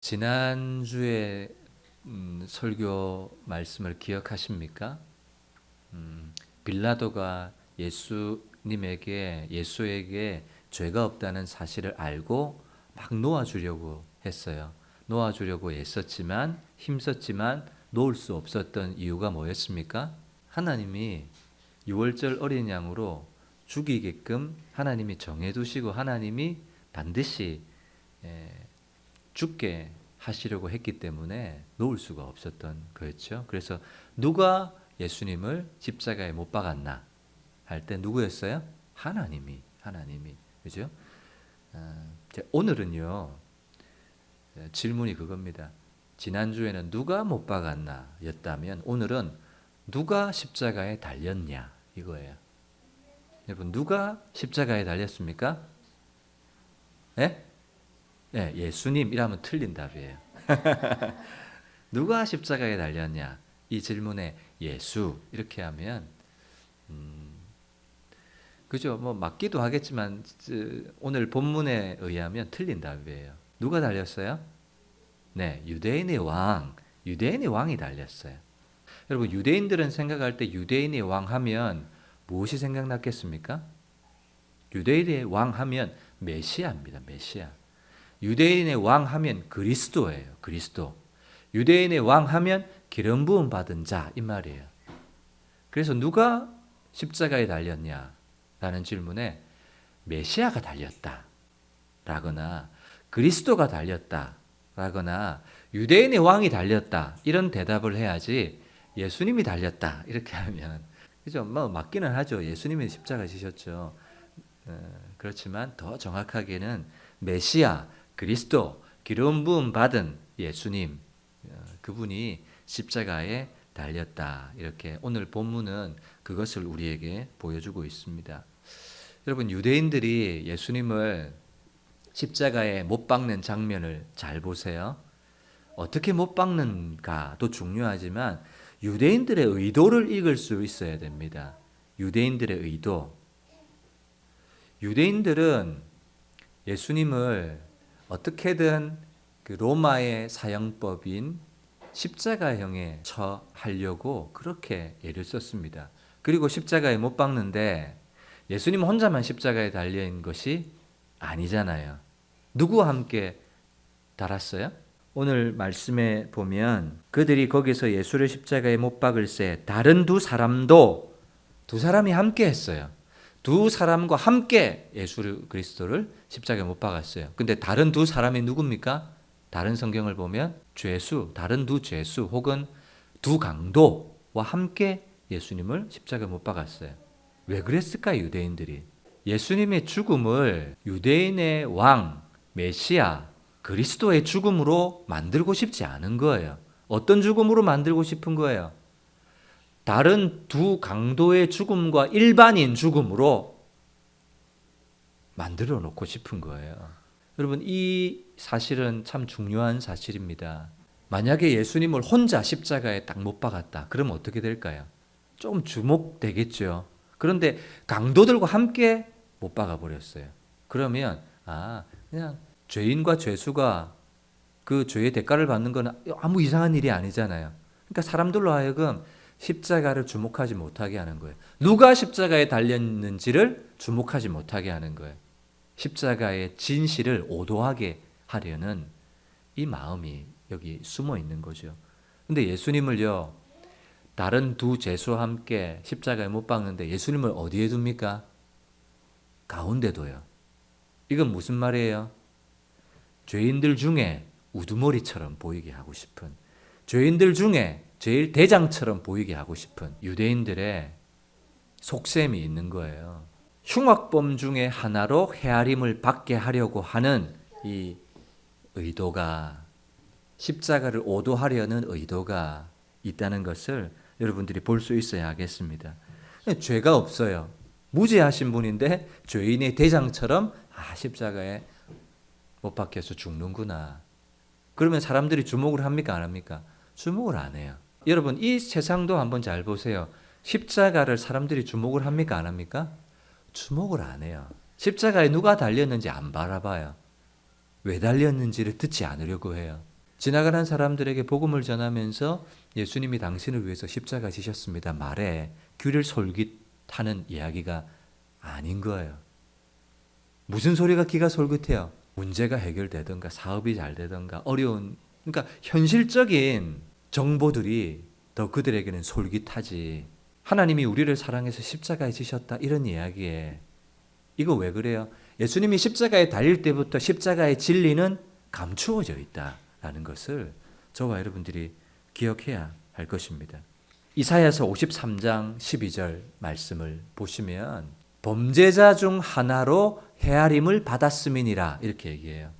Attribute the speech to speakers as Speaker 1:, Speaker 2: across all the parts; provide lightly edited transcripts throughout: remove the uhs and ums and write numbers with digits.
Speaker 1: 지난주에 설교 말씀을 기억하십니까? 빌라도가 예수에게 죄가 없다는 사실을 알고 막 놓아주려고 했어요. 놓아주려고 힘썼지만 놓을 수 없었던 이유가 뭐였습니까? 하나님이 유월절 어린 양으로 죽이게끔 하나님이 정해두시고 하나님이 반드시 죽게 하시려고 했기 때문에 놓을 수가 없었던 거였죠. 그래서 누가 예수님을 십자가에 못 박았나 할 때 누구였어요? 하나님이. 그죠? 오늘은요, 질문이 그겁니다. 지난주에는 누가 못 박았나 였다면 오늘은 누가 십자가에 달렸냐 이거예요. 여러분, 누가 십자가에 달렸습니까? 예? 네, 예수님이라면 틀린 답이에요. 누가 십자가에 달렸냐? 이 질문에 예수 이렇게 하면 그죠? 뭐 맞기도 하겠지만 오늘 본문에 의하면 틀린 답이에요. 누가 달렸어요? 네, 유대인의 왕이 달렸어요. 여러분, 유대인들은 생각할 때 유대인의 왕 하면 무엇이 생각났겠습니까? 유대인의 왕 하면 메시아입니다. 메시아. 유대인의 왕 하면 그리스도예요. 그리스도. 유대인의 왕 하면 기름 부음 받은 자 이 말이에요. 그래서 누가 십자가에 달렸냐? 라는 질문에 메시아가 달렸다. 라거나 그리스도가 달렸다. 라거나 유대인의 왕이 달렸다. 이런 대답을 해야지 예수님이 달렸다. 이렇게 하면 그죠? 뭐 맞기는 하죠. 예수님이 십자가 지셨죠. 그렇지만 더 정확하게는 메시아, 그리스도, 기름 부음 받은 예수님, 그분이 십자가에 달렸다. 이렇게 오늘 본문은 그것을 우리에게 보여주고 있습니다. 여러분, 유대인들이 예수님을 십자가에 못 박는 장면을 잘 보세요. 어떻게 못 박는가도 중요하지만 유대인들의 의도를 읽을 수 있어야 됩니다. 유대인들의 의도. 유대인들은 예수님을 어떻게든 그 로마의 사형법인 십자가형에 처하려고 그렇게 애를 썼습니다. 그리고 십자가에 못 박는데 예수님 혼자만 십자가에 달린 것이 아니잖아요. 누구와 함께 달았어요? 오늘 말씀에 보면 그들이 거기서 예수를 십자가에 못 박을새 다른 두 사람이 함께 했어요. 두 사람과 함께 예수 그리스도를 십자가에 못 박았어요. 근데 다른 두 사람이 누굽니까? 다른 성경을 보면 다른 두 죄수 혹은 두 강도와 함께 예수님을 십자가에 못 박았어요. 왜 그랬을까요, 유대인들이? 예수님의 죽음을 유대인의 왕, 메시아, 그리스도의 죽음으로 만들고 싶지 않은 거예요. 어떤 죽음으로 만들고 싶은 거예요? 다른 두 강도의 죽음과 일반인 죽음으로 만들어 놓고 싶은 거예요. 여러분, 이 사실은 참 중요한 사실입니다. 만약에 예수님을 혼자 십자가에 딱 못 박았다. 그러면 어떻게 될까요? 좀 주목되겠죠. 그런데 강도들과 함께 못 박아버렸어요. 그러면 그냥 죄인과 죄수가 그 죄의 대가를 받는 건 아무 이상한 일이 아니잖아요. 그러니까 사람들로 하여금 십자가를 주목하지 못하게 하는 거예요. 누가 십자가에 달렸는지를 주목하지 못하게 하는 거예요. 십자가의 진실을 오도하게 하려는 이 마음이 여기 숨어 있는 거죠. 근데 예수님을요, 다른 두 죄수와 함께 십자가에 못 박는데 예수님을 어디에 둡니까? 가운데 둬요. 이건 무슨 말이에요? 죄인들 중에 우두머리처럼 보이게 하고 싶은, 죄인들 중에 제일 대장처럼 보이게 하고 싶은 유대인들의 속셈이 있는 거예요. 흉악범 중에 하나로 헤아림을 받게 하려고 하는 이 의도가, 십자가를 오도하려는 의도가 있다는 것을 여러분들이 볼 수 있어야 하겠습니다. 죄가 없어요. 무죄하신 분인데 죄인의 대장처럼 십자가에 못 박혀서 죽는구나. 그러면 사람들이 주목을 합니까? 안 합니까? 주목을 안 해요. 여러분, 이 세상도 한번 잘 보세요. 십자가를 사람들이 주목을 합니까? 안 합니까? 주목을 안 해요. 십자가에 누가 달렸는지 안 바라봐요. 왜 달렸는지를 듣지 않으려고 해요. 지나가는 사람들에게 복음을 전하면서 예수님이 당신을 위해서 십자가 지셨습니다 말에 귀를 솔깃하는 이야기가 아닌 거예요. 무슨 소리가 귀가 솔깃해요? 문제가 해결되든가 사업이 잘 되든가 어려운, 그러니까 현실적인 정보들이 더 그들에게는 솔깃하지. 하나님이 우리를 사랑해서 십자가에 지셨다 이런 이야기에 이거 왜 그래요? 예수님이 십자가에 달릴 때부터 십자가의 진리는 감추어져 있다라는 것을 저와 여러분들이 기억해야 할 것입니다. 이사야서 53장 12절 말씀을 보시면 범죄자 중 하나로 헤아림을 받았음이니라 이렇게 얘기해요.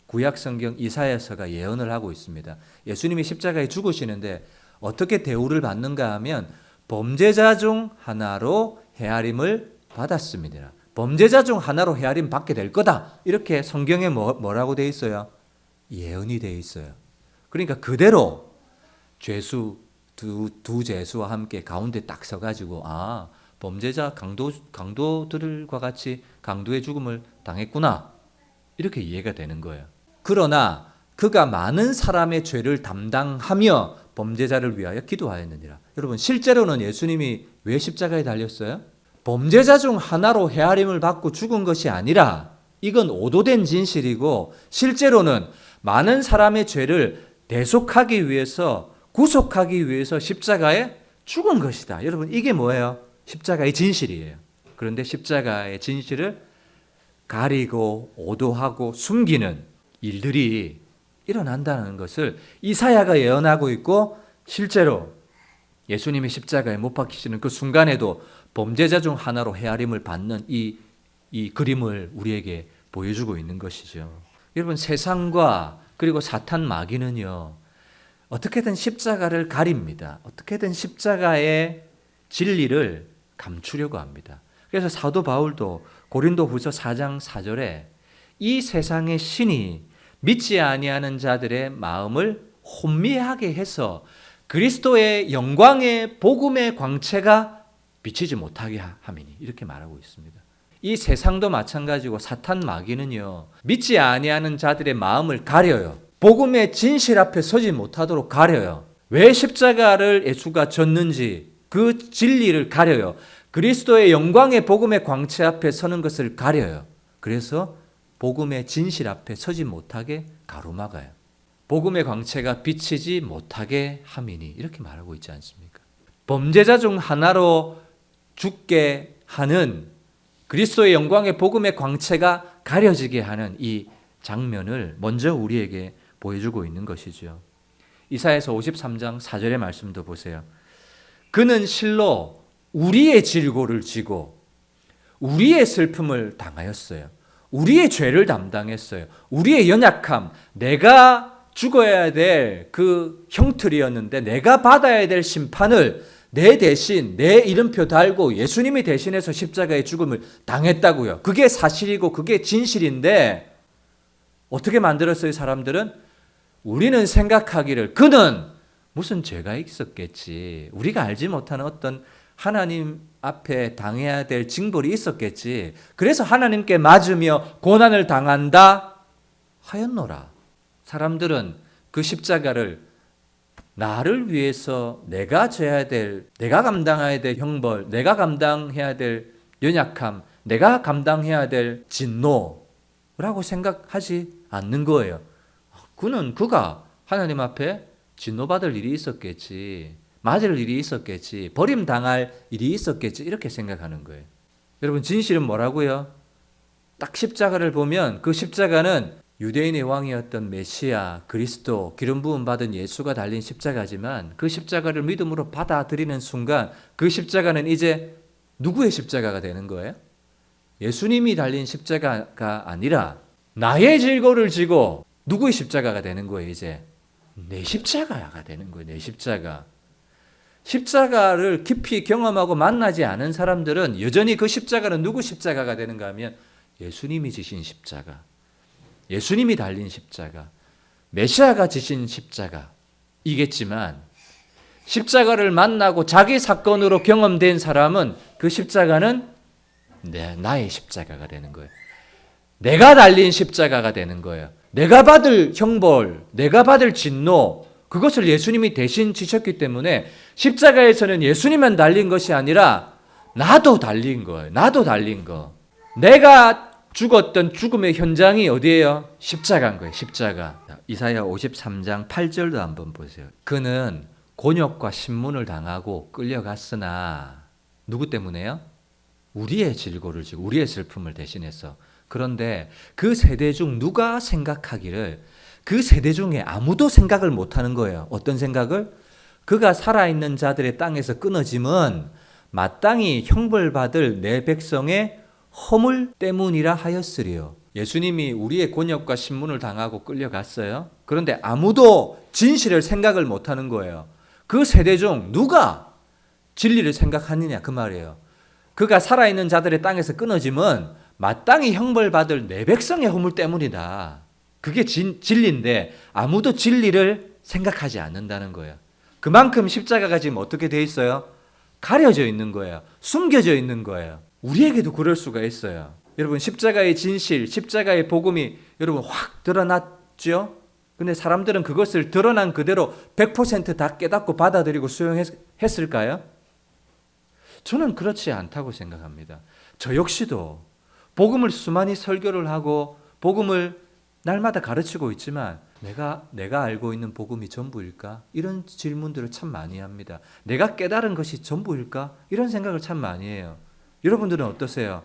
Speaker 1: 구약성경 이사야서가 예언을 하고 있습니다. 예수님이 십자가에 죽으시는데 어떻게 대우를 받는가 하면 범죄자 중 하나로 헤아림을 받았음이니라. 범죄자 중 하나로 헤아림 받게 될 거다. 이렇게 성경에 뭐라고 되어 있어요? 예언이 되어 있어요. 그러니까 그대로 죄수 두 죄수와 함께 가운데 딱 서가지고 범죄자 강도들과 같이 강도의 죽음을 당했구나. 이렇게 이해가 되는 거예요. 그러나 그가 많은 사람의 죄를 담당하며 범죄자를 위하여 기도하였느니라. 여러분 실제로는 예수님이 왜 십자가에 달렸어요? 범죄자 중 하나로 헤아림을 받고 죽은 것이 아니라 이건 오도된 진실이고 실제로는 많은 사람의 죄를 대속하기 위해서 구속하기 위해서 십자가에 죽은 것이다. 여러분 이게 뭐예요? 십자가의 진실이에요. 그런데 십자가의 진실을 가리고 오도하고 숨기는 일들이 일어난다는 것을 이사야가 예언하고 있고 실제로 예수님이 십자가에 못 박히시는 그 순간에도 범죄자 중 하나로 헤아림을 받는 이 그림을 우리에게 보여주고 있는 것이죠. 여러분 세상과 그리고 사탄 마귀는요 어떻게든 십자가를 가립니다. 어떻게든 십자가의 진리를 감추려고 합니다. 그래서 사도 바울도 고린도후서 4장 4절에 이 세상의 신이 믿지 아니하는 자들의 마음을 혼미하게 해서 그리스도의 영광의 복음의 광채가 비치지 못하게 함이니 이렇게 말하고 있습니다. 이 세상도 마찬가지고 사탄 마귀는요 믿지 아니하는 자들의 마음을 가려요. 복음의 진실 앞에 서지 못하도록 가려요. 왜 십자가를 예수가 졌는지 그 진리를 가려요. 그리스도의 영광의 복음의 광채 앞에 서는 것을 가려요. 그래서 복음의 진실 앞에 서지 못하게 가로막아요. 복음의 광채가 비치지 못하게 함이니 이렇게 말하고 있지 않습니까? 범죄자 중 하나로 죽게 하는 그리스도의 영광의 복음의 광채가 가려지게 하는 이 장면을 먼저 우리에게 보여주고 있는 것이죠. 이사야서 53장 4절의 말씀도 보세요. 그는 실로 우리의 질고를 지고 우리의 슬픔을 당하였어요. 우리의 죄를 담당했어요. 우리의 연약함, 내가 죽어야 될 그 형틀이었는데 내가 받아야 될 심판을 내 대신 내 이름표 달고 예수님이 대신해서 십자가의 죽음을 당했다고요. 그게 사실이고 그게 진실인데 어떻게 만들었어요? 사람들은 우리는 생각하기를 그는 무슨 죄가 있었겠지. 우리가 알지 못하는 어떤 하나님 앞에 당해야 될 징벌이 있었겠지. 그래서 하나님께 맞으며 고난을 당한다 하였노라. 사람들은 그 십자가를 나를 위해서 내가 져야 될, 내가 감당해야 될 형벌, 내가 감당해야 될 연약함, 내가 감당해야 될 진노라고 생각하지 않는 거예요. 그가 하나님 앞에 진노받을 일이 있었겠지, 맞을 일이 있었겠지, 버림당할 일이 있었겠지 이렇게 생각하는 거예요. 여러분 진실은 뭐라고요? 딱 십자가를 보면 그 십자가는 유대인의 왕이었던 메시아, 그리스도, 기름 부음 받은 예수가 달린 십자가지만 그 십자가를 믿음으로 받아들이는 순간 그 십자가는 이제 누구의 십자가가 되는 거예요? 예수님이 달린 십자가가 아니라 나의 질고를 지고 누구의 십자가가 되는 거예요? 이제 내 십자가가 되는 거예요. 내 십자가. 십자가를 깊이 경험하고 만나지 않은 사람들은 여전히 그 십자가는 누구 십자가가 되는가 하면 예수님이 지신 십자가, 예수님이 달린 십자가, 메시아가 지신 십자가이겠지만 십자가를 만나고 자기 사건으로 경험된 사람은 그 십자가는 나의 십자가가 되는 거예요. 내가 달린 십자가가 되는 거예요. 내가 받을 형벌, 내가 받을 진노, 그것을 예수님이 대신 지셨기 때문에 십자가에서는 예수님만 달린 것이 아니라 나도 달린 거예요. 나도 달린 거. 내가 죽었던 죽음의 현장이 어디예요? 십자가인 거예요. 십자가. 이사야 53장 8절도 한번 보세요. 그는 곤욕과 신문을 당하고 끌려갔으나 누구 때문에요? 우리의 질고를 지고 우리의 슬픔을 대신해서. 그런데 그 세대 중 누가 생각하기를 그 세대 중에 아무도 생각을 못하는 거예요. 어떤 생각을? 그가 살아있는 자들의 땅에서 끊어짐은 마땅히 형벌받을 내 백성의 허물 때문이라 하였으리요. 예수님이 우리의 곤욕과 신문을 당하고 끌려갔어요. 그런데 아무도 진실을 생각을 못하는 거예요. 그 세대 중 누가 진리를 생각하느냐 그 말이에요. 그가 살아있는 자들의 땅에서 끊어짐은 마땅히 형벌받을 내 백성의 허물 때문이다. 그게 진리인데 아무도 진리를 생각하지 않는다는 거예요. 그만큼 십자가가 지금 어떻게 돼 있어요? 가려져 있는 거예요. 숨겨져 있는 거예요. 우리에게도 그럴 수가 있어요. 여러분 십자가의 진실, 십자가의 복음이 여러분 확 드러났죠? 근데 사람들은 그것을 드러난 그대로 100%다 깨닫고 받아들이고 수용했을까요? 저는 그렇지 않다고 생각합니다. 저 역시도 복음을 수많이 설교를 하고 복음을 날마다 가르치고 있지만 내가 알고 있는 복음이 전부일까? 이런 질문들을 참 많이 합니다. 내가 깨달은 것이 전부일까? 이런 생각을 참 많이 해요. 여러분들은 어떠세요?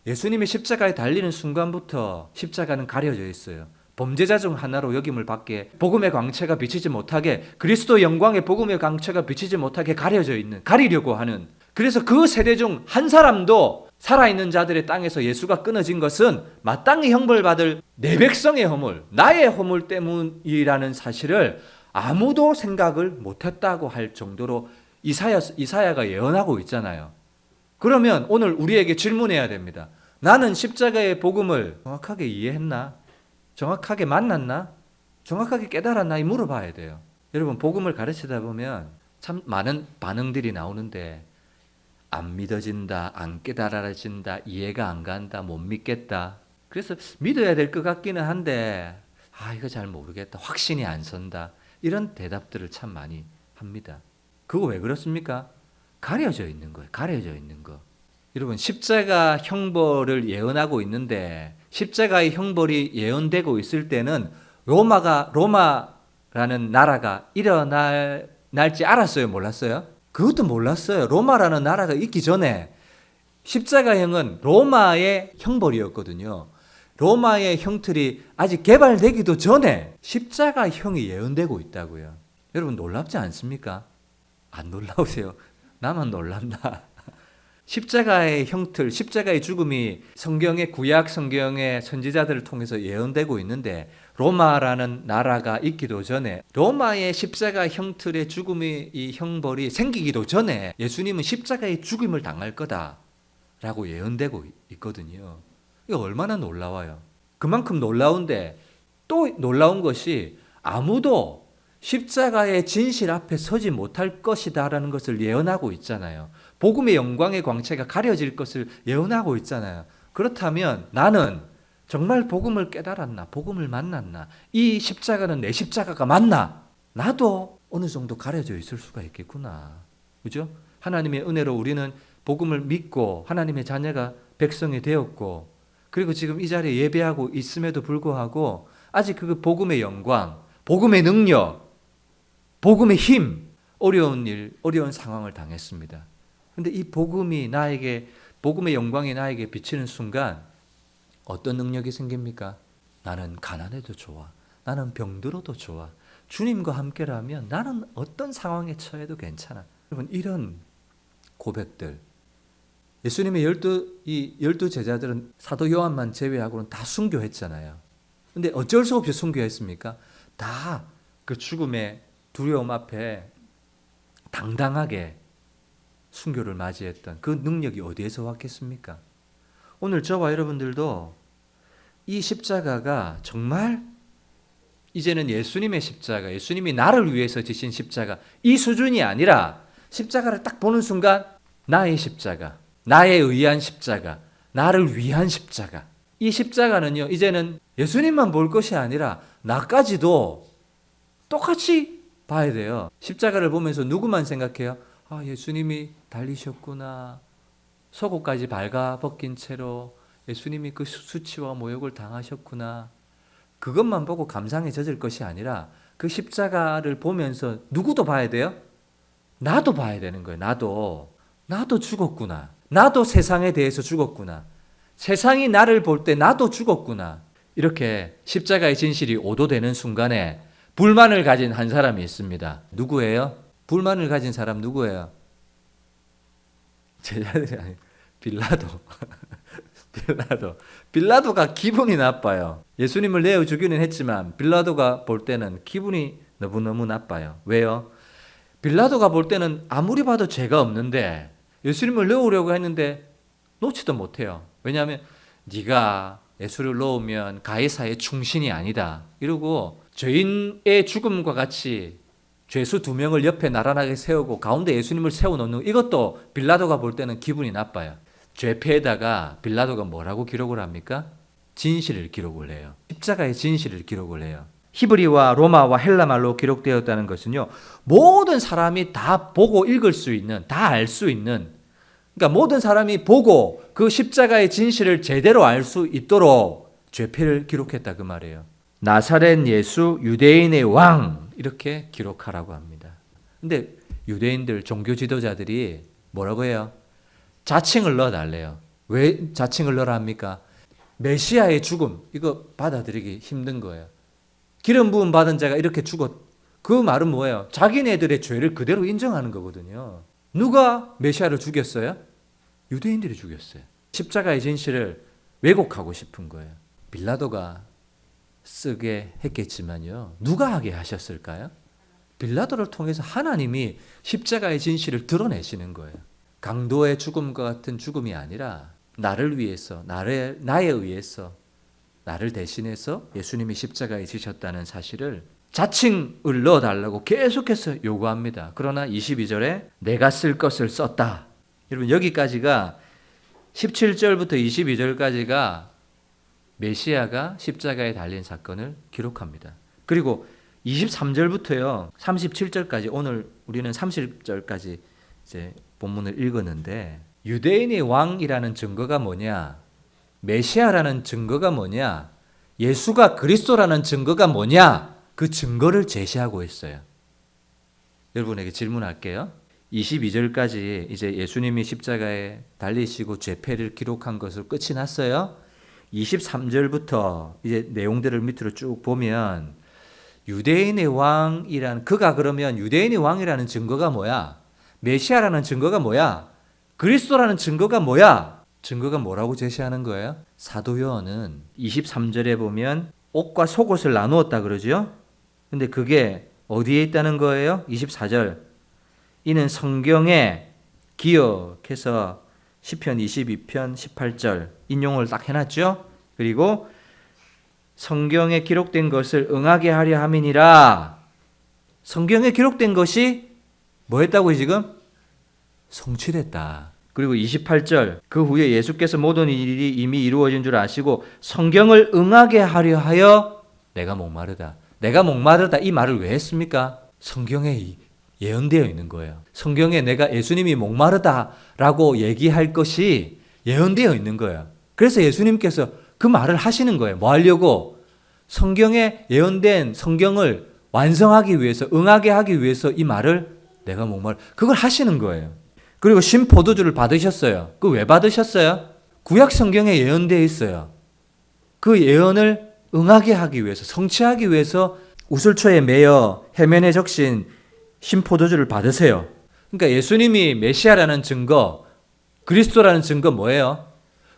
Speaker 1: 예수님이 십자가에 달리는 순간부터 십자가는 가려져 있어요. 범죄자 중 하나로 여김을 받게 복음의 광채가 비치지 못하게 그리스도 영광의 복음의 광채가 비치지 못하게 가려져 있는 가리려고 하는 그래서 그 세대 중 한 사람도 살아있는 자들의 땅에서 예수가 끊어진 것은 마땅히 형벌받을 내 백성의 허물, 나의 허물 때문이라는 사실을 아무도 생각을 못했다고 할 정도로 이사야가 예언하고 있잖아요. 그러면 오늘 우리에게 질문해야 됩니다. 나는 십자가의 복음을 정확하게 이해했나? 정확하게 만났나? 정확하게 깨달았나? 물어봐야 돼요. 여러분 복음을 가르치다 보면 참 많은 반응들이 나오는데 안 믿어진다, 안 깨달아진다, 이해가 안 간다, 못 믿겠다. 그래서 믿어야 될 것 같기는 한데 이거 잘 모르겠다, 확신이 안 선다. 이런 대답들을 참 많이 합니다. 그거 왜 그렇습니까? 가려져 있는 거예요. 가려져 있는 거. 여러분 십자가 형벌을 예언하고 있는데 십자가의 형벌이 예언되고 있을 때는 로마라는 나라가 일어날지 알았어요? 몰랐어요? 그것도 몰랐어요. 로마라는 나라가 있기 전에 십자가형은 로마의 형벌이었거든요. 로마의 형틀이 아직 개발되기도 전에 십자가형이 예언되고 있다고요. 여러분 놀랍지 않습니까? 안 놀라우세요? 나만 놀란다. 십자가의 형틀, 십자가의 죽음이 성경의 구약 성경의 선지자들을 통해서 예언되고 있는데 로마라는 나라가 있기도 전에 로마의 십자가 형틀의 죽음의 이 형벌이 생기기도 전에 예수님은 십자가의 죽임을 당할 거다라고 예언되고 있거든요. 이거 얼마나 놀라워요. 그만큼 놀라운데 또 놀라운 것이 아무도 십자가의 진실 앞에 서지 못할 것이다라는 것을 예언하고 있잖아요. 복음의 영광의 광채가 가려질 것을 예언하고 있잖아요. 그렇다면 나는 정말 복음을 깨달았나? 복음을 만났나? 이 십자가는 내 십자가가 맞나? 나도 어느 정도 가려져 있을 수가 있겠구나. 그죠? 하나님의 은혜로 우리는 복음을 믿고 하나님의 자녀가 백성이 되었고 그리고 지금 이 자리에 예배하고 있음에도 불구하고 아직 그 복음의 영광, 복음의 능력, 복음의 힘, 어려운 일, 어려운 상황을 당했습니다. 근데 이 복음의 영광이 나에게 비치는 순간 어떤 능력이 생깁니까? 나는 가난해도 좋아. 나는 병들어도 좋아. 주님과 함께라면 나는 어떤 상황에 처해도 괜찮아. 여러분 이런 고백들. 예수님의 열두 제자들은 사도 요한만 제외하고는 다 순교했잖아요. 근데 어쩔 수 없이 순교했습니까? 다 그 죽음의 두려움 앞에 당당하게 순교를 맞이했던 그 능력이 어디에서 왔겠습니까? 오늘 저와 여러분들도 이 십자가가 정말 이제는 예수님의 십자가, 예수님이 나를 위해서 지신 십자가 이 수준이 아니라 십자가를 딱 보는 순간 나의 십자가, 나에 의한 십자가, 나를 위한 십자가 이 십자가는요 이제는 예수님만 볼 것이 아니라 나까지도 똑같이 봐야 돼요. 십자가를 보면서 누구만 생각해요? 아, 예수님이 달리셨구나. 속옷까지 발가벗긴 채로 예수님이 그 수치와 모욕을 당하셨구나. 그것만 보고 감상에 젖을 것이 아니라 그 십자가를 보면서 누구도 봐야 돼요? 나도 봐야 되는 거예요. 나도 죽었구나. 나도 세상에 대해서 죽었구나. 세상이 나를 볼 때 나도 죽었구나. 이렇게 십자가의 진실이 오도되는 순간에 불만을 가진 한 사람이 있습니다. 누구예요? 불만을 가진 사람 누구예요? 제자들이 아니, 빌라도. 빌라도가 기분이 나빠요. 예수님을 내어 주기는 했지만 빌라도가 볼 때는 기분이 너무너무 나빠요. 왜요? 빌라도가 볼 때는 아무리 봐도 죄가 없는데 예수님을 넣으려고 했는데 놓지도 못해요. 왜냐하면 네가 예수를 넣으면 가이사의 충신이 아니다. 이러고 죄인의 죽음과 같이 죄수 2명을 옆에 나란하게 세우고 가운데 예수님을 세워놓는 이것도 빌라도가 볼 때는 기분이 나빠요. 죄패에다가 빌라도가 뭐라고 기록을 합니까? 진실을 기록을 해요. 십자가의 진실을 기록을 해요. 히브리와 로마와 헬라말로 기록되었다는 것은요, 모든 사람이 다 보고 읽을 수 있는, 다 알 수 있는, 그러니까 모든 사람이 보고 그 십자가의 진실을 제대로 알 수 있도록 죄패를 기록했다 그 말이에요. 나사렛 예수 유대인의 왕 이렇게 기록하라고 합니다. 근데 유대인들 종교 지도자들이 뭐라고 해요? 자칭을 넣어달래요. 왜 자칭을 넣으라 합니까? 메시아의 죽음 이거 받아들이기 힘든 거예요. 기름 부음 받은 자가 이렇게 죽었. 그 말은 뭐예요? 자기네들의 죄를 그대로 인정하는 거거든요. 누가 메시아를 죽였어요? 유대인들이 죽였어요. 십자가의 진실을 왜곡하고 싶은 거예요. 빌라도가 쓰게 했겠지만요. 누가 하게 하셨을까요? 빌라도를 통해서 하나님이 십자가의 진실을 드러내시는 거예요. 강도의 죽음과 같은 죽음이 아니라 나를 위해서, 나에 의해서, 나를 대신해서 예수님이 십자가에 지셨다는 사실을 자칭을 넣어달라고 계속해서 요구합니다. 그러나 22절에 내가 쓸 것을 썼다. 여러분 여기까지가 17절부터 22절까지가 메시아가 십자가에 달린 사건을 기록합니다. 그리고 23절부터요 37절까지 오늘 우리는 30절까지 이제 본문을 읽었는데 유대인의 왕이라는 증거가 뭐냐? 메시아라는 증거가 뭐냐? 예수가 그리스도라는 증거가 뭐냐? 그 증거를 제시하고 있어요. 여러분에게 질문할게요. 22절까지 이제 예수님이 십자가에 달리시고 죄패를 기록한 것으로 끝이 났어요. 23절부터 이제 내용들을 밑으로 쭉 보면 유대인의 왕이라는 그가 그러면 유대인의 왕이라는 증거가 뭐야? 메시아라는 증거가 뭐야? 그리스도라는 증거가 뭐야? 증거가 뭐라고 제시하는 거예요? 사도 요한은 23절에 보면 옷과 속옷을 나누었다 그러죠? 근데 그게 어디에 있다는 거예요? 24절. 이는 성경에 기억해서 시편 22편 18절 인용을 딱 해놨죠? 그리고 성경에 기록된 것을 응하게 하려 함이니라. 성경에 기록된 것이 뭐 했다고요 지금? 성취됐다. 그리고 28절 그 후에 예수께서 모든 일이 이미 이루어진 줄 아시고 성경을 응하게 하려 하여 내가 목마르다. 내가 목마르다 이 말을 왜 했습니까? 성경에 예언되어 있는 거예요. 성경에 내가 예수님이 목마르다라고 얘기할 것이 예언되어 있는 거예요. 그래서 예수님께서 그 말을 하시는 거예요. 뭐 하려고? 성경에 예언된 성경을 완성하기 위해서 응하게 하기 위해서 이 말을 내가 그걸 하시는 거예요. 그리고 신포도주를 받으셨어요. 그 왜 받으셨어요? 구약 성경에 예언되어 있어요. 그 예언을 응하게 하기 위해서 성취하기 위해서 우슬초에 매여 해면에 적신 신포도주를 받으세요. 그러니까 예수님이 메시아라는 증거, 그리스도라는 증거 뭐예요?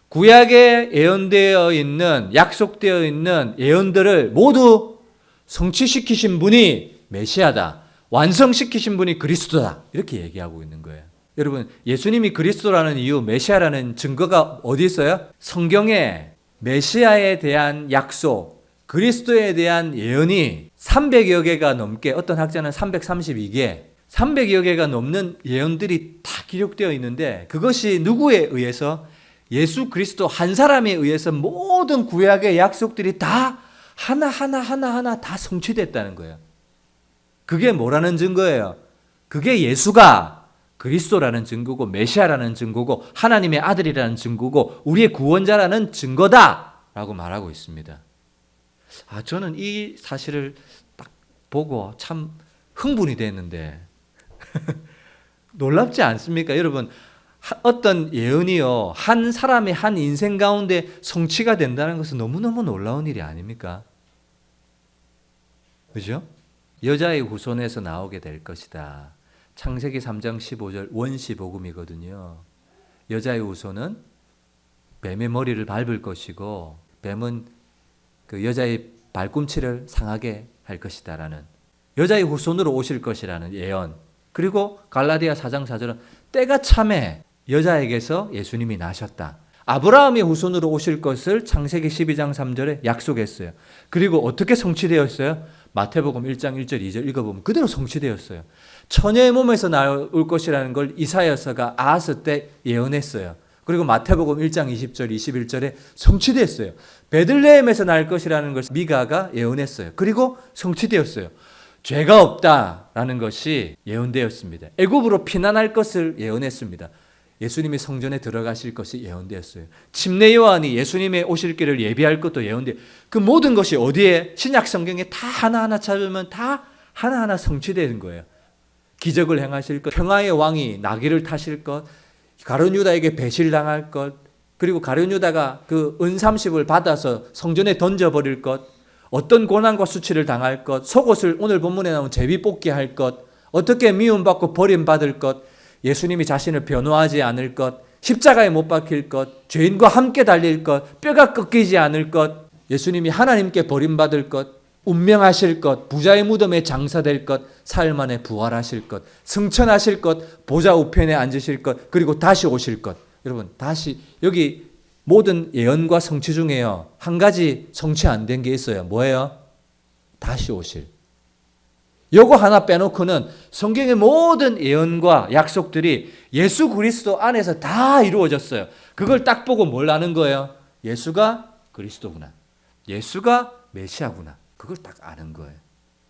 Speaker 1: 구약에 예언되어 있는 약속되어 있는 예언들을 모두 성취시키신 분이 메시아다. 완성시키신 분이 그리스도다. 이렇게 얘기하고 있는 거예요. 여러분 예수님이 그리스도라는 이유 메시아라는 증거가 어디 있어요? 성경에 메시아에 대한 약속, 그리스도에 대한 예언이 300여 개가 넘게 어떤 학자는 332개, 300여 개가 넘는 예언들이 다 기록되어 있는데 그것이 누구에 의해서? 예수 그리스도 한 사람에 의해서 모든 구약의 약속들이 다 하나하나 다 성취됐다는 거예요. 그게 뭐라는 증거예요? 그게 예수가 그리스도라는 증거고 메시아라는 증거고 하나님의 아들이라는 증거고 우리의 구원자라는 증거다라고 말하고 있습니다. 저는 이 사실을 딱 보고 참 흥분이 됐는데 놀랍지 않습니까? 여러분, 어떤 예언이요, 한 사람의 한 인생 가운데 성취가 된다는 것은 너무너무 놀라운 일이 아닙니까? 그죠? 여자의 후손에서 나오게 될 것이다. 창세기 3장 15절 원시 복음이거든요. 여자의 후손은 뱀의 머리를 밟을 것이고 뱀은 그 여자의 발꿈치를 상하게 할 것이다라는, 여자의 후손으로 오실 것이라는 예언. 그리고 갈라디아 4장 4절은 때가 참에 여자에게서 예수님이 나셨다. 아브라함의 후손으로 오실 것을 창세기 12장 3절에 약속했어요. 그리고 어떻게 성취되었어요? 마태복음 1장 1절 2절 읽어보면 그대로 성취되었어요. 처녀의 몸에서 나올 것이라는 걸 이사야서가 아하스 때 예언했어요. 그리고 마태복음 1장 20절 21절에 성취됐어요. 베들레헴에서 날 것이라는 것을 미가가 예언했어요. 그리고 성취되었어요. 죄가 없다라는 것이 예언되었습니다. 애굽으로 피난할 것을 예언했습니다. 예수님이 성전에 들어가실 것이 예언되었어요. 침례 요한이 예수님의 오실 길을 예비할 것도 예언돼요. 그 모든 것이 어디에? 신약 성경에 다 하나하나 찾으면 다 하나하나 성취되는 거예요. 기적을 행하실 것, 평화의 왕이 나귀를 타실 것, 가룟 유다에게 배실당할 것, 그리고 가룟 유다가 그 은 30을 받아서 성전에 던져버릴 것, 어떤 고난과 수치를 당할 것, 속옷을 오늘 본문에 나온 제비 뽑기 할 것, 어떻게 미움받고 버림받을 것, 예수님이 자신을 변호하지 않을 것, 십자가에 못 박힐 것, 죄인과 함께 달릴 것, 뼈가 꺾이지 않을 것, 예수님이 하나님께 버림받을 것, 운명하실 것, 부자의 무덤에 장사될 것, 사흘 만에 부활하실 것, 승천하실 것, 보좌 우편에 앉으실 것, 그리고 다시 오실 것. 여러분, 다시 여기 모든 예언과 성취 중에요, 한 가지 성취 안 된 게 있어요. 뭐예요? 다시 오실. 요거 하나 빼놓고는 성경의 모든 예언과 약속들이 예수 그리스도 안에서 다 이루어졌어요. 그걸 딱 보고 뭘 아는 거예요? 예수가 그리스도구나. 예수가 메시아구나. 그걸 딱 아는 거예요.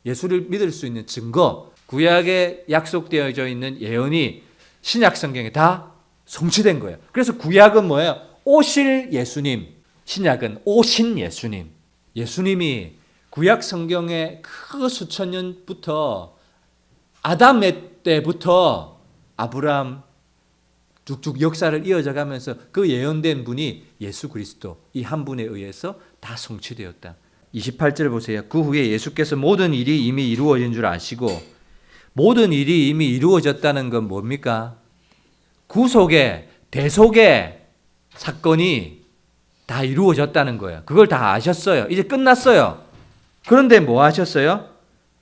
Speaker 1: 예수를 믿을 수 있는 증거, 구약에 약속되어져 있는 예언이 신약 성경에 다 성취된 거예요. 그래서 구약은 뭐예요? 오실 예수님, 신약은 오신 예수님. 예수님이 구약 성경의 그 수천 년부터 아담의 때부터 아브라함 쭉쭉 역사를 이어져 가면서 그 예언된 분이 예수 그리스도, 이 한 분에 의해서 다 성취되었다. 28절 보세요. 그 후에 예수께서 모든 일이 이미 이루어진 줄 아시고, 모든 일이 이미 이루어졌다는 건 뭡니까? 구속의, 대속의 사건이 다 이루어졌다는 거예요. 그걸 다 아셨어요. 이제 끝났어요. 그런데 뭐 하셨어요?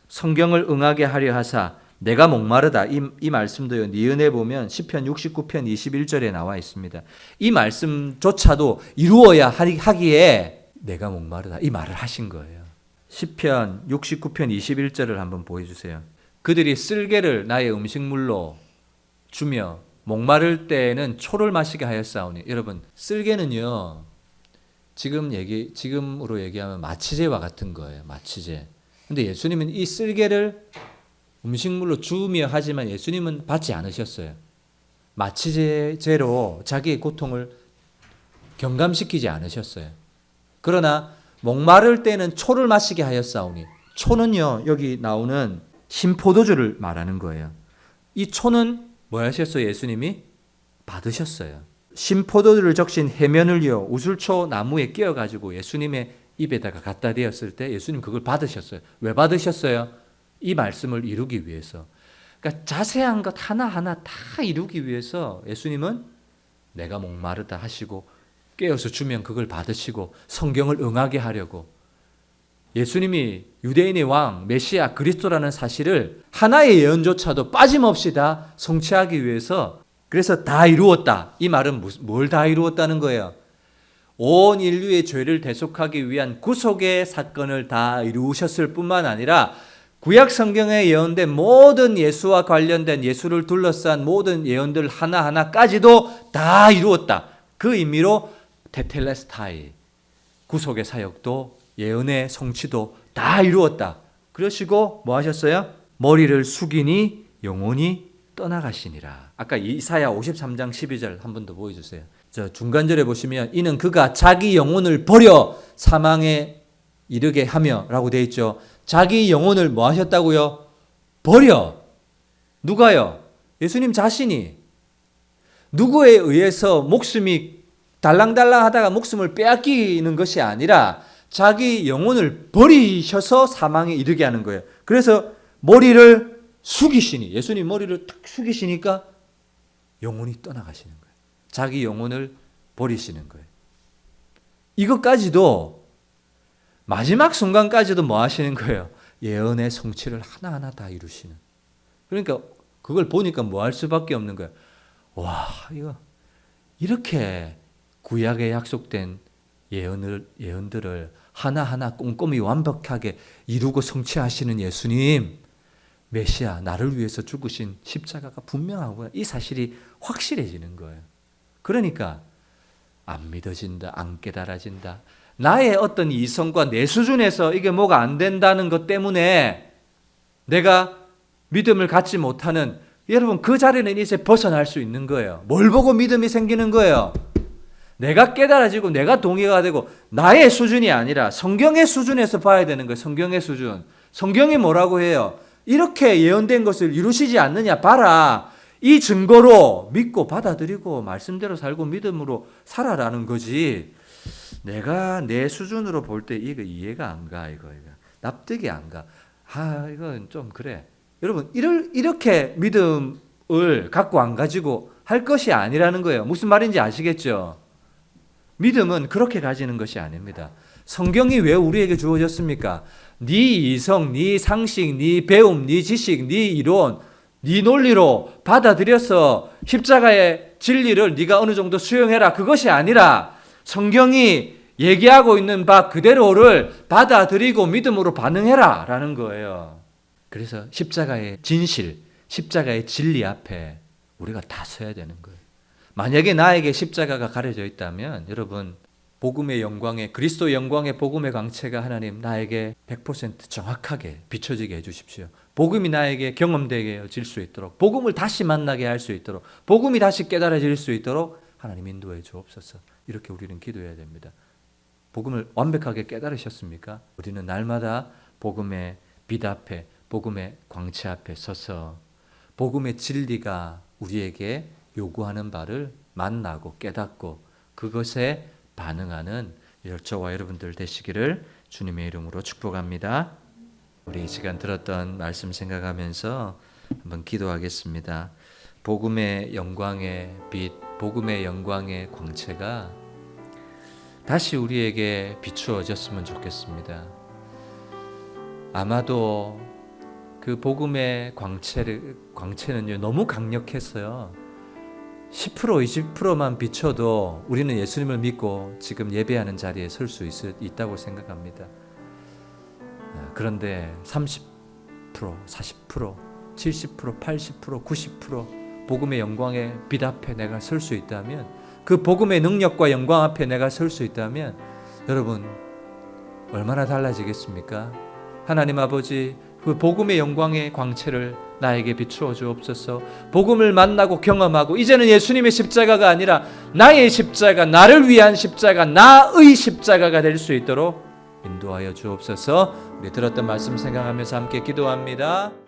Speaker 1: 성경을 응하게 하려 하사 내가 목마르다. 이 말씀도요, 니은에 보면 시편 69편 21절에 나와 있습니다. 이 말씀조차도 이루어야 하기에 내가 목마르다, 이 말을 하신 거예요. 시편 69편 21절을 한번 보여주세요. 그들이 쓸개를 나의 음식물로 주며 목마를 때에는 초를 마시게 하였사오니. 여러분, 쓸개는요, 지금으로 얘기하면 마취제와 같은 거예요. 마취제. 근데 예수님은 이 쓸개를 음식물로 주며 하지만 예수님은 받지 않으셨어요. 마취제로 자기의 고통을 경감시키지 않으셨어요. 그러나 목마를 때는 초를 마시게 하였사오니. 초는요, 여기 나오는 신포도주를 말하는 거예요. 이 초는 뭐 하셨어요? 예수님이 받으셨어요. 신포도주를 적신 해면을요, 우슬초 나무에 끼워가지고 예수님의 입에다가 갖다 대었을 때 예수님 그걸 받으셨어요. 왜 받으셨어요? 이 말씀을 이루기 위해서. 그러니까 자세한 것 하나하나 다 이루기 위해서 예수님은 내가 목마르다 하시고 깨어서 주면 그걸 받으시고 성경을 응하게 하려고, 예수님이 유대인의 왕, 메시아, 그리스도라는 사실을 하나의 예언조차도 빠짐없이 다 성취하기 위해서, 그래서 다 이루었다. 이 말은 뭘 다 이루었다는 거예요? 온 인류의 죄를 대속하기 위한 구속의 사건을 다 이루셨을 뿐만 아니라 구약 성경에 예언된 모든 예수와 관련된, 예수를 둘러싼 모든 예언들 하나하나까지도 다 이루었다. 그 의미로 테텔레스타이, 구속의 사역도 예언의 성취도 다 이루었다. 그러시고 뭐 하셨어요? 머리를 숙이니 영혼이 떠나가시니라. 아까 이사야 53장 12절 한 번 더 보여주세요. 저 중간절에 보시면 이는 그가 자기 영혼을 버려 사망에 이르게 하며 라고 되어 있죠. 자기 영혼을 뭐 하셨다고요? 버려. 누가요? 예수님 자신이. 누구에 의해서 목숨이 달랑달랑 하다가 목숨을 빼앗기는 것이 아니라 자기 영혼을 버리셔서 사망에 이르게 하는 거예요. 그래서 머리를 숙이시니, 예수님 머리를 딱 숙이시니까 영혼이 떠나가시는 거예요. 자기 영혼을 버리시는 거예요. 이것까지도 마지막 순간까지도 뭐 하시는 거예요? 예언의 성취를 하나하나 다 이루시는. 그러니까 그걸 보니까 뭐 할 수밖에 없는 거예요. 와, 이거 이렇게 구약에 약속된 예언들을 하나하나 꼼꼼히 완벽하게 이루고 성취하시는 예수님, 메시아, 나를 위해서 죽으신 십자가가 분명하고요. 이 사실이 확실해지는 거예요. 그러니까 안 믿어진다, 안 깨달아진다. 나의 어떤 이성과 내 수준에서 이게 뭐가 안 된다는 것 때문에 내가 믿음을 갖지 못하는, 여러분 그 자리는 이제 벗어날 수 있는 거예요. 뭘 보고 믿음이 생기는 거예요? 내가 깨달아지고 내가 동의가 되고 나의 수준이 아니라 성경의 수준에서 봐야 되는 거예요. 성경의 수준. 성경이 뭐라고 해요? 이렇게 예언된 것을 이루시지 않느냐 봐라. 이 증거로 믿고 받아들이고 말씀대로 살고 믿음으로 살아라는 거지. 내가 내 수준으로 볼 때 이거 이해가 안 가. 이거 납득이 안 가. 아, 이건 좀 그래. 여러분 이렇게 믿음을 갖고 안 가지고 할 것이 아니라는 거예요. 무슨 말인지 아시겠죠? 믿음은 그렇게 가지는 것이 아닙니다. 성경이 왜 우리에게 주어졌습니까? 네 이성, 네 상식, 네 배움, 네 지식, 네 이론, 네 논리로 받아들여서 십자가의 진리를 네가 어느 정도 수용해라. 그것이 아니라 성경이 얘기하고 있는 바 그대로를 받아들이고 믿음으로 반응해라 라는 거예요. 그래서 십자가의 진실, 십자가의 진리 앞에 우리가 다 서야 되는 거예요. 만약에 나에게 십자가가 가려져 있다면 여러분, 복음의 영광에, 그리스도 영광의 복음의 광채가 하나님 나에게 100% 정확하게 비춰지게 해주십시오. 복음이 나에게 경험되게 해질 수 있도록, 복음을 다시 만나게 할 수 있도록, 복음이 다시 깨달아질 수 있도록 하나님 인도해 주옵소서. 이렇게 우리는 기도해야 됩니다. 복음을 완벽하게 깨달으셨습니까? 우리는 날마다 복음의 빛 앞에, 복음의 광채 앞에 서서 복음의 진리가 우리에게 요구하는 바를 만나고 깨닫고 그것에 반응하는 저와 여러분들 되시기를 주님의 이름으로 축복합니다. 우리 이 시간 들었던 말씀 생각하면서 한번 기도하겠습니다. 복음의 영광의 빛, 복음의 영광의 광채가 다시 우리에게 비추어졌으면 좋겠습니다. 아마도 그 복음의 광채는요, 너무 강력했어요. 10% 20%만 비춰도 우리는 예수님을 믿고 지금 예배하는 자리에 설 수 있다고 생각합니다. 그런데 30%, 40%, 70%, 80%, 90% 복음의 영광의 빛 앞에 내가 설 수 있다면, 그 복음의 능력과 영광 앞에 내가 설 수 있다면 여러분 얼마나 달라지겠습니까? 하나님 아버지, 그 복음의 영광의 광채를 나에게 비추어 주옵소서. 복음을 만나고 경험하고 이제는 예수님의 십자가가 아니라 나의 십자가, 나를 위한 십자가, 나의 십자가가 될 수 있도록 인도하여 주옵소서. 우리 들었던 말씀 생각하면서 함께 기도합니다.